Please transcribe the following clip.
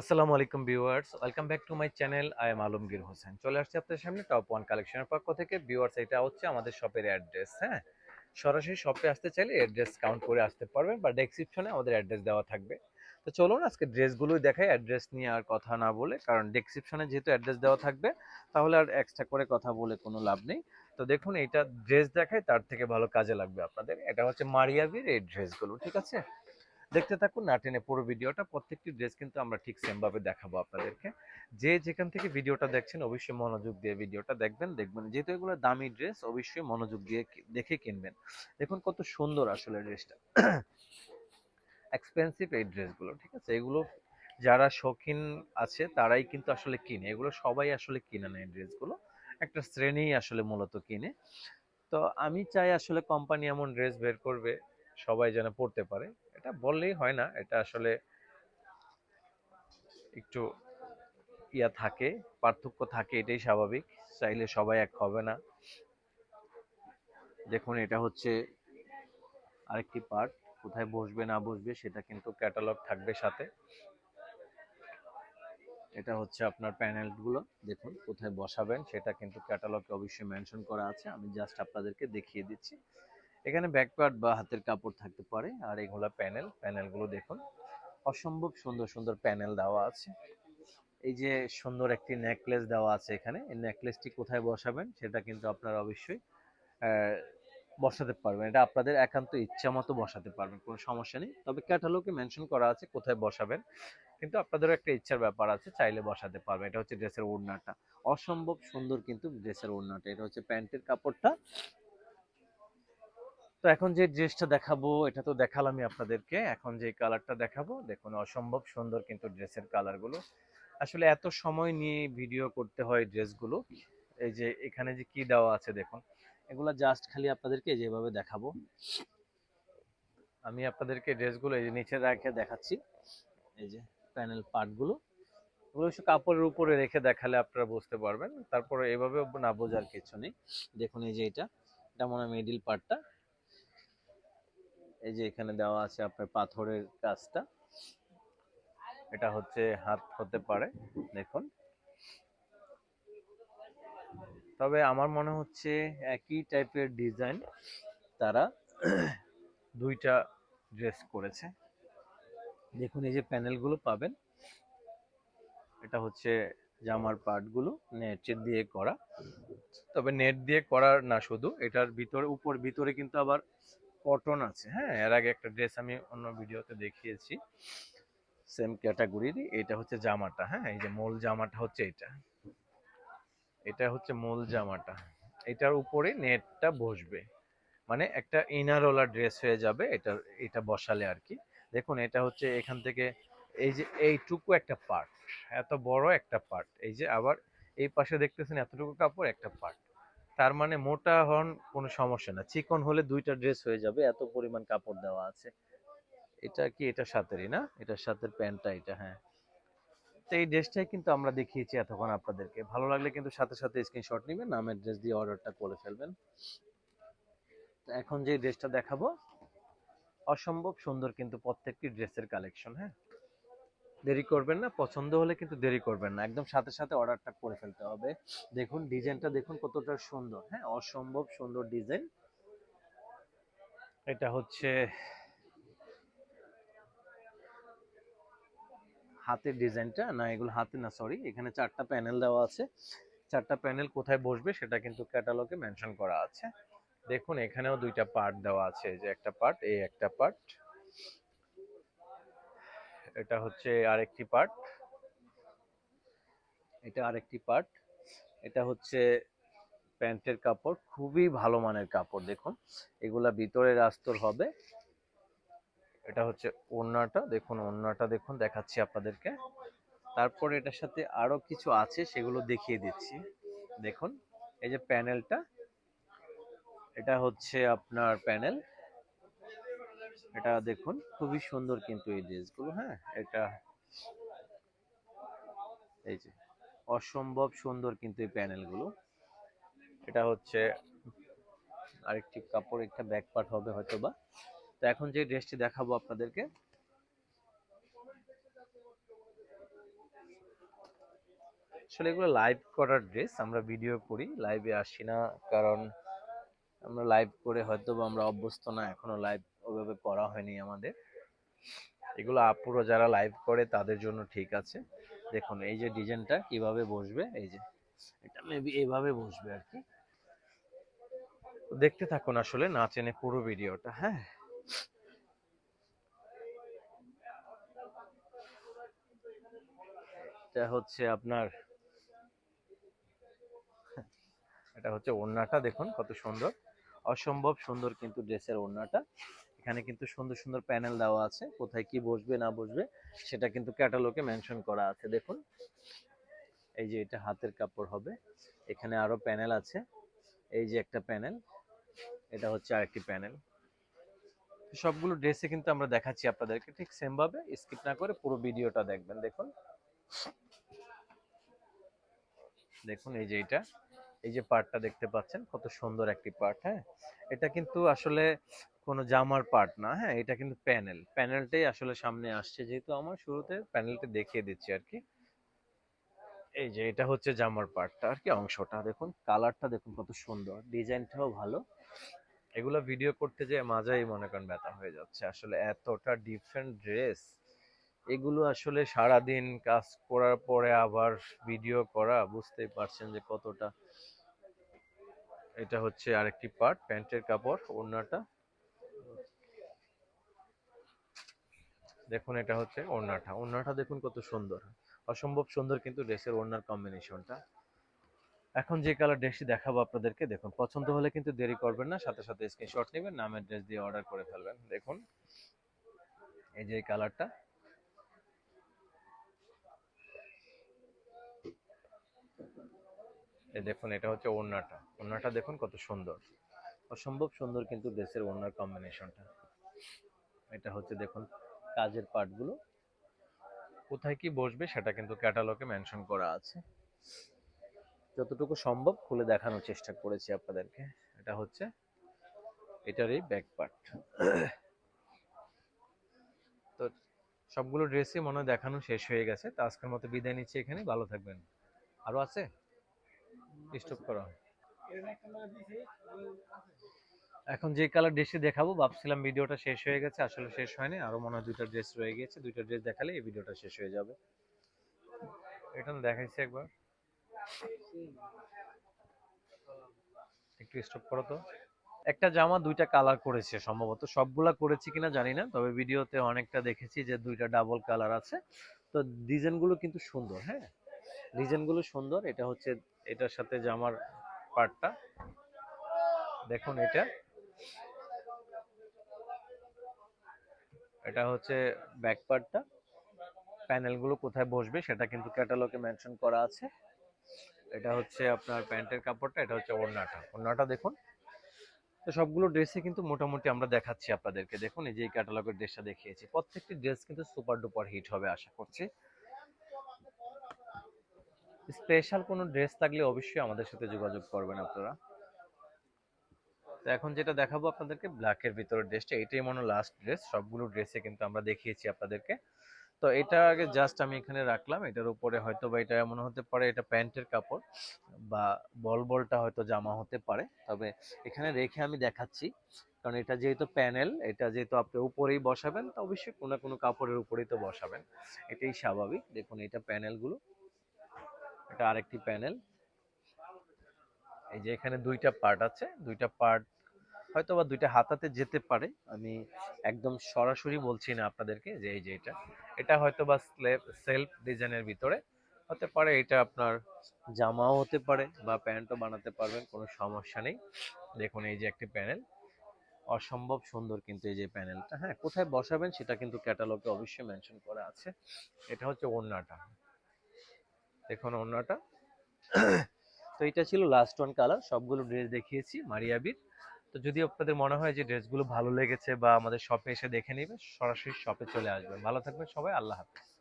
আসসালামু আলাইকুম viewers, welcome back to my channel. I am Alamgir Hossain. চলে আসছি আপনাদের সামনে টপ ওয়ান কালেকশনের পক্ষ থেকে। ভিউয়ার্স, এটা হচ্ছে আমাদের শপের অ্যাড্রেস। হ্যাঁ, সরাসরি শপে আসতে চাইলে অ্যাড্রেস কাউন্ট করে আসতে পারবেন, বা ডেসক্রিপশনে আমাদের অ্যাড্রেস দেওয়া থাকবে। তো চলুন আজকে ড্রেসগুলোই দেখাই, অ্যাড্রেস নিয়ে আর কথা না বলে, কারণ ডেসক্রিপশনে যেহেতু অ্যাড্রেস দেওয়া থাকবে তাহলে আর এক্সট্রা করে কথা বলে কোনো লাভ নেই। তো দেখুন, এইটা ড্রেস দেখাই তার থেকে ভালো কাজে লাগবে আপনাদের। এটা হচ্ছে মারিয়াবির এই ড্রেসগুলো, ঠিক আছে? দেখতে থাকুন না টেনে পুরো ভিডিওটা। প্রত্যেকটি ড্রেস কিন্তু আমরা ঠিক সেম ভাবে দেখাবো আপনাদেরকে। যে যেখান থেকে ভিডিওটা দেখছেন অবশ্যই মনোযোগ দিয়ে ভিডিওটা দেখবেন যেহেতু এগুলো দামি ড্রেস, অবশ্যই মনোযোগ দিয়ে দেখে কিনবেন। দেখুন কত সুন্দর আসলে ড্রেসটা। এক্সপেন্সিভ এই ড্রেসগুলো, ঠিক আছে? এগুলো যারা শৌখিন আছে তারাই কিন্তু আসলে কিনে, এগুলো সবাই আসলে কিনে না। এই ড্রেসগুলো একটা শ্রেণী আসলে মূলত কিনে। তো আমি চাই আসলে কোম্পানি এমন ড্রেস বের করবে সবাই যেন পড়তে পারে। এটা বললেই হয় না, এটা আসলে একটু থাকে, পার্থক্য থাকে, এটাই স্বাভাবিক। চাইলে সবাই এক হবে না। দেখুন, এটা হচ্ছে আরেকটি পার্ট। কোথায় বসবে না বসবে সেটা কিন্তু ক্যাটালগ থাকবে সাথে। এটা হচ্ছে আপনার প্যানেলগুলো, দেখুন কোথায় বসাবেন সেটা কিন্তু ক্যাটালগে অবশ্যই মেনশন করা আছে। আমি জাস্ট আপনাদেরকে দেখিয়ে দিচ্ছি। এখানে ব্যাক পার্ট বা হাতের কাপড় থাকতে পারে। আর এগুলা প্যানেলগুলো দেখুন, অসম্ভব সুন্দর সুন্দর প্যানেল দেওয়া আছে। এই যে সুন্দর একটি নেকলেস দেওয়া আছে এখানে, এই নেকলেসটি কোথায় বসাবেন সেটা কিন্তু আপনারা অবশ্যই বসাতে পারবেন। এটা আপনাদের একান্ত ইচ্ছা মতো বসাতে পারবেন, কোনো সমস্যা নেই। তবে ক্যাটালগে মেনশন করা আছে কোথায় বসাবেন, কিন্তু আপনাদেরও একটা ইচ্ছার ব্যাপার আছে, চাইলে বসাতে পারবেন। এটা হচ্ছে ড্রেসের ওড়নাটা, অসম্ভব সুন্দর কিন্তু ড্রেসের ওড়নাটা। এটা হচ্ছে প্যান্টের কাপড়টা। তো এখন যে ড্রেসটা দেখাবো এটা তো দেখালামই আপনাদেরকে, এখন যে কালারটা দেখাবো দেখুন, অসম্ভব সুন্দর কিন্তু ড্রেসের কালারগুলো। আসলে এত সময় নিয়ে ভিডিও করতে হয় ড্রেসগুলো। এই যে এখানে যে কি দেওয়া আছে দেখুন, এগুলা জাস্ট খালি আপনাদেরকে যেভাবে দেখাবো। আমি আপনাদেরকে ড্রেসগুলো এই যে নিচে রেখে দেখাচ্ছি। এই যে প্যানেল পার্টগুলো, ওগুলো একটু কাপড়ের উপরে রেখে দেখালে আপনারা বুঝতে পারবেন। তারপরে এভাবে না বোঝার কিছু নেই। দেখুন এই যে এটা মনে হয় মিডিল পার্টটা। এই যে এখানে দেওয়া আছে আপনার পাথরের কাজটা। এটা হচ্ছে হাত হতে পারে, দেখুন। তবে আমার মনে হচ্ছে একই টাইপের ডিজাইন তারা দুইটা ড্রেস করেছে। দেখুন এই যে প্যানেলগুলো পাবেন, এটা হচ্ছে জামার পার্টগুলো নেট দিয়ে করা। তবে নেট দিয়ে করার না, শুধু এটার ভিতরে কিন্তু আবার কটন আছে। হ্যাঁ, এর আগে একটা ড্রেস আমি অন্য ভিডিওতে দেখিয়েছি সেম ক্যাটাগরির। এটা হচ্ছে জামাটা। হ্যাঁ, এই যে মূল জামাটা হচ্ছে এটা হচ্ছে মূল জামাটা। এটার উপরে নেটটা বসবে, মানে একটা ইনার ওলা ড্রেস হয়ে যাবে এটা, এটা বসালে আর কি। দেখুন এটা হচ্ছে এখান থেকে এই যে এইটুকু একটা পার্ট, এত বড় একটা পার্ট। এই যে আবার এই পাশে দেখতেছেন এতটুকু কাপড় একটা পার্ট। তার মানে মোটা হন কোনো সমস্যা না, চিকন হলে দুইটা ড্রেস হয়ে যাবে, এত পরিমাণ কাপড় দেওয়া আছে। এটা কি এটার সাথেরই না, এটার সাথে প্যান্টটা এটা, হ্যাঁ। তো এই ড্রেসটাই কিন্তু আমরা দেখিয়েছি এতক্ষণ আপনাদেরকে। ভালো লাগলে কিন্তু সাথে সাথে স্ক্রিনশট নেবেন, নামের ড্রেস দিয়ে অর্ডারটা করে ফেলবেন। তো এখন যে ড্রেসটা দেখাবো, অসম্ভব সুন্দর কিন্তু প্রত্যেকটি ড্রেসের কালেকশন। হ্যাঁ, দেরি করবেন না, পছন্দ হলে কিন্তু দেরি করবেন না, একদম সাথে সাথে অর্ডারটা করে ফেলতে হবে। দেখুন ডিজাইনটা দেখুন কতটা সুন্দর। হ্যাঁ, অসম্ভব সুন্দর ডিজাইন। এটা হচ্ছে হাতের ডিজাইনটা, না এগুলো হাতে না, সরি, এখানে চারটা প্যানেল দেওয়া আছে। চারটা প্যানেল কোথায় বসবে সেটা কিন্তু ক্যাটালগে মেনশন করা আছে। দেখুন এখানেও দুইটা পার্ট দেওয়া আছে, যে একটা পার্ট, এই একটা পার্ট, এটা হচ্ছে আরেকটি পার্ট, এটা আরেকটি পার্ট। এটা হচ্ছে প্যান্টের কাপড়, খুবই ভালো মানের কাপড়। দেখুন এগুলা ভিতরের আস্তর হবে। এটা হচ্ছে ওড়নাটা, দেখুন ওড়নাটা দেখুন, দেখাচ্ছি আপনাদেরকে। তারপরে এটার সাথে আরো কিছু আছে, সেগুলো দেখিয়ে দিচ্ছি। দেখুন এই যে প্যানেলটা, এটা হচ্ছে আপনার প্যানেল। এটা দেখুন খুবই সুন্দর কিন্তু এই ড্রেসগুলো। হ্যাঁ, এটা এই যে অসম্ভব সুন্দর কিন্তু এই প্যানেলগুলো। এটা হচ্ছে আরেকটি কাপড়, একটা ব্যাক পার্ট হবে হয়তোবা। তো এখন যে ড্রেসটি দেখাবো আপনাদেরকে, আসলে এগুলো লাইভ করার ড্রেস, আমরা ভিডিও করি, লাইভে আসি না, কারণ আমরা লাইভ করে হয়তো বা আমরা অভ্যস্ত না, এখনো লাইভ ওইভাবে করা হয়নি আমাদের। এগুলো আপুরা যারা লাইভ করে তাদের জন্য ঠিক আছে। দেখুন এই যে ডিজাইনটা কিভাবে বসবে, এই যে এটা মেবি এইভাবে বসবে আর কি। দেখতে থাকুন আসলে না চেনে পুরো ভিডিওটা। হ্যাঁ, এটা হচ্ছে আপনার, এটা হচ্ছে ওড়নাটা, দেখুন কত সুন্দর, অসম্ভব সুন্দর কিন্তু ড্রেসের ওড়নাটা। এখানে কিন্তু সুন্দর সুন্দর প্যানেল দেওয়া আছে, কোথায় কি বসবে না বসবে সেটা কিন্তু ক্যাটালগে মেনশন করা আছে। দেখুন এই যে এটা হাতের কাপড় হবে, এখানে আরো প্যানেল আছে, এই যে একটা প্যানেল, এটা হচ্ছে আরেকটি প্যানেল। সবগুলো ড্রেসে কিন্তু আমরা দেখাচ্ছি আপনাদেরকে, ঠিক সেম ভাবে স্কিপ না করে পুরো ভিডিওটা দেখবেন। দেখুন দেখুন এই যে এটা, এই যে পার্টটা দেখতে পাচ্ছেন কত সুন্দর একটি পার্ট। হ্যাঁ, এটা কিন্তু আসলে কোনো জামার পার্ট না, হ্যাঁ এটা কিন্তু প্যানেল, প্যানেলটাই আসলে সামনে আসছে, যেহেতু আমার শুরুতে প্যানেলটা দেখিয়ে দিচ্ছি আর কি। এই যে এটা হচ্ছে জামার পার্টটা আর কি, অংশটা দেখুন, কালারটা দেখুন কত সুন্দর, ডিজাইনটাও ভালো। এগুলো ভিডিও করতে যে মাজাই মনে করেন ব্যথা হয়ে যাচ্ছে, আসলে এতটা ডিফারেন্ট ড্রেস। এগুলো আসলে সারাদিন কাজ করার পরে আবার ভিডিও করা, বুঝতেই পারছেন যে কতটা। এটা হচ্ছে আরেকটি পার্ট, প্যান্টের কাপড়, ওড়নাটা দেখুন, এটা হচ্ছে ওড়নাটা, ওড়নাটা দেখুন কত সুন্দর, অসম্ভব সুন্দর কিন্তু ড্রেসের ওড়নার কম্বিনেশনটা। এখন যে কালার ড্রেসটি দেখাবো আপনাদেরকে, দেখুন পছন্দ হলে কিন্তু দেরি করবেন না, সাথে সাথে স্ক্রিনশট নেবেন, নামের ড্রেস দিয়ে অর্ডার করে ফেলবেন। দেখুন এই যে কালারটা, এই দেখুন এটা হচ্ছে ওড়নাটা, ওড়নাটা দেখুন কত সুন্দর, অসম্ভব সুন্দর কিন্তু ড্রেসের ওড়নার কম্বিনেশনটা। এটা হচ্ছে দেখুন কাজের পার্টগুলো, কোথায় কি বসবে সেটা কিন্তু ক্যাটালগে মেনশন করা আছে, যতটুকু সম্ভব খুলে দেখানোর চেষ্টা করেছি আপনাদেরকে। এটা হচ্ছে এটারই ব্যাক পার্ট। তো সবগুলো ড্রেসই মনে হয় দেখানো শেষ হয়ে গেছে, তো আজকের মতো বিদায় নিচ্ছি এখানে, ভালো থাকবেন। আরো আছে, স্টপ করো। এখন যে কালার ড্রেসটি দেখাবো, ভাবছিলাম ভিডিওটা শেষ হয়ে গেছে, আসলে শেষ হয়নি, আরো মনে হয় দুইটা ড্রেস রয়ে গেছে, দুইটা ড্রেস দেখালে এই ভিডিওটা শেষ হয়ে যাবে। এটা না দেখাইছি একবার, একটু স্টপ করো তো। একটা জামা দুইটা কালার করেছে সম্ভবত, সবগুলা করেছি কিনা জানি না, তবে ভিডিওতে অনেকটা দেখেছি যে দুইটা ডাবল কালার আছে। তো ডিজাইনগুলো কিন্তু সুন্দর, হ্যাঁ ডিজাইনগুলো সুন্দর। এটা হচ্ছে এটার সাথে জামার পার্টটা দেখুন, এটা এটা হচ্ছে ব্যাক পার্টটা, প্যানেলগুলো কোথায় বসবে সেটা কিন্তু ক্যাটালগে মেনশন করা আছে। এটা হচ্ছে আপনার প্যান্টের কাপড়টা, এটা হচ্ছে ওড়নাটা, ওড়নাটা দেখুন। তো সবগুলো ড্রেসে কিন্তু মোটামুটি আমরা দেখাচ্ছি আপনাদেরকে, দেখুন এই যে এই ক্যাটালগের ড্রেসটা দেখিয়েছি, প্রত্যেকটি ড্রেস কিন্তু সুপার ডুপার হিট হবে আশা করছি। স্পেশাল কোনো ড্রেস থাকলে অবশ্যই আমাদের সাথে যোগাযোগ করবেন আপনারা। তো এখন যেটা দেখাবো আপনাদেরকে ব্ল্যাকের ভিতরে ড্রেসটা, এটাই মনে লাস্ট ড্রেস, সবগুলো ড্রেসে কিন্তু আমরা দেখিয়েছি আপনাদেরকে। তো এটা আগে জাস্ট আমি এখানে রাখলাম, এটার উপরে হয়তো বা এটা মনে হতে পারে এটা প্যান্টের কাপড়, বা বল বলটা হয়তো জামা হতে পারে, তবে এখানে রেখে আমি দেখাচ্ছি, কারণ এটা যেহেতু প্যানেল, এটা যেহেতু আপনি উপরেই বসাবেন, তো অবশ্যই কোনো না কোনো কাপড়ের উপরেই তো বসাবেন, এটাই স্বাভাবিক। দেখুন এটা প্যানেলগুলো, এটা আরেকটি প্যানেল, এই যে এখানে দুইটা পার্ট আছে, দুইটা পার্ট হয়তো বা দুইটা হাতাতে যেতে পারে, আমি একদম সরাসরি বলছি না আপনাদেরকে যে এই যে এটা, এটা হয়তো বা সেলফ ডিজাইনের ভিতরে হতে পারে, এটা আপনার জামাও হতে পারে বা প্যান্টও বানাতে পারবেন, কোনো সমস্যা নেই। দেখুন এই যে একটি প্যানেল, অসম্ভব সুন্দর কিন্তু এই যে প্যানেলটা। হ্যাঁ, কোথায় বসাবেন সেটা কিন্তু ক্যাটালগে অবশ্যই মেনশন করা আছে। এটা হচ্ছে ওড়নাটা, দেখুন ওড়নাটা। তো এটা ছিল লাস্ট ওয়ান কালার, সবগুলো ড্রেস দেখিয়েছি মারিয়াবির। তো যদি আপনাদের মনে হয় যে ড্রেসগুলো ভালো লেগেছে বা আমাদের শপে এসে দেখে নেবে, সরাসরি শপে চলে আসবেন। ভালো থাকবেন সবাই, আল্লাহ হাফেজ।